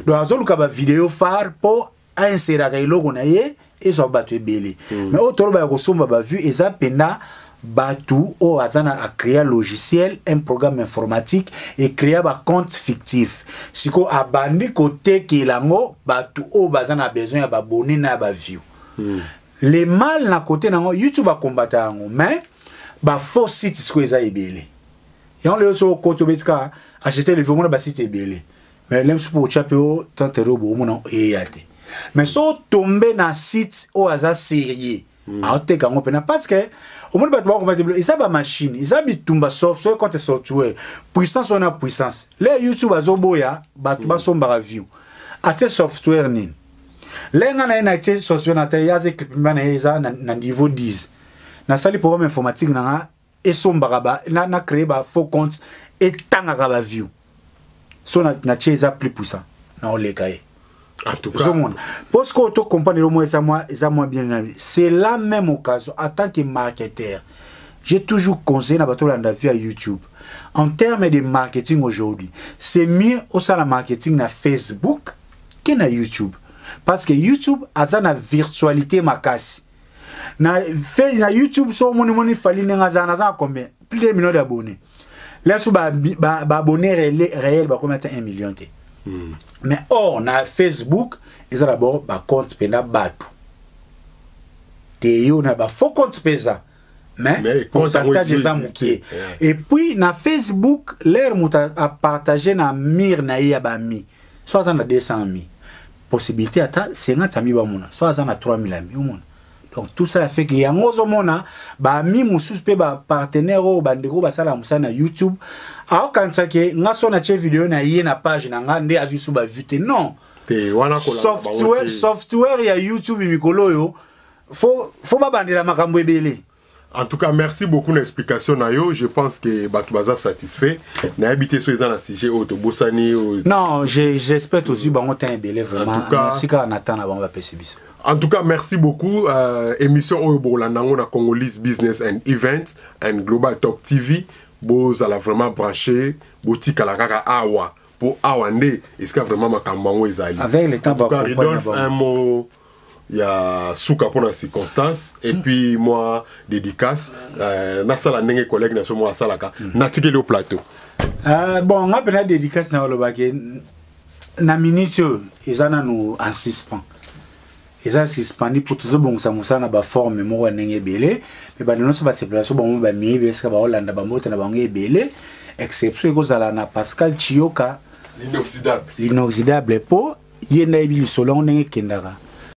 A: Donc, on a une vidéo phare pour insérer le logo na ye et ça va être belé. Mais autre chose, on a vu et ça pena. Batu o azana a créé un logiciel, un programme informatique et créé un compte fictif. Si ko abandi côté qui lango batu o bazana a besoin de abonner na ba view. Les mal na côté nango YouTube a combattre nango mais ba faux site ce que ça ebele. Et on le so côté betka acheter le vraiment ba site ebele. Mais l'aime pour chapeo tant robo mon e yate. Mais so tomber na site o aza sérieux. A te kango pena parce que au monde battement compatible ils ont machine ils ont bitumba software contre software puissance on a puissance les YouTube azoboya batu ba somba view ate software ni lenga na ina software na te yaze clip mana eza na niveau 10 na sali programme informatique na e somba ba na créer ba faux compte et tanga ba view so na cheza plus puissant na olekaye.
B: En tout cas,
A: parce que tu comprends le mot, c'est la même occasion en tant que marketeur j'ai toujours conseillé na bato landa via YouTube. En termes de marketing aujourd'hui, c'est mieux au la marketing na Facebook que na YouTube. Parce que YouTube a une virtualité makasi. Na YouTube, so moni fali n'a combien? Plus de 1 million d'abonnés. Là, sous abonnés réels, combien 1 million. Mais na Facebook, ils ont d'abord un compte pena batu. Ils ont un faux compte pesa. Mais pourcentage des amoukiers. Et puis, na Facebook, l'air a partagé na mir na yabami. Soit on a 200 000. Possibilité à 50 000 bamona. Soit on a 3 000 amis. Donc tout ça fait que yango zomona ba mi mususu pe ba partenaire o bandeko ba sala musana YouTube a okantsa ke ngaso na che video na yé na page na nga nde azu ba vite non software ya YouTube mikolo yo faut ba bandela makambo ebele.
B: En tout cas, merci beaucoup pour l'explication. Je pense que Batoubaza satisfait. Na habité sur les sujet autobosani.
A: Non, j'espère aussi que vous avez un vraiment. Merci quand on attend avant la PCBis.
B: En tout cas, merci beaucoup. Émission Oyobolanango na Congolese Business and Events and Global Talk TV. Vous allez vraiment brancher. Boutique à la kaka awa. Pour awande. Est-ce que vraiment ma kambango ezali? Avec le temps. En tout cas, Ridolphe, un mot. Il y a Souka pour la circonstance et puis moi dédicace nasala nenge collègue na so moi salaka natikeli au plateau
A: bon on a bien dédicace na lobake na minute ezana nous en suspens ezana suspendu pour toujours bon ça musana ba forme mo nenge belé mais ba non so ba séparation bon ba mi beska ba Hollande ba mota na bango belé exception ekozala na Pascal Chioka
B: l'inoxydable
A: po yenda ebi solo nenge kendaka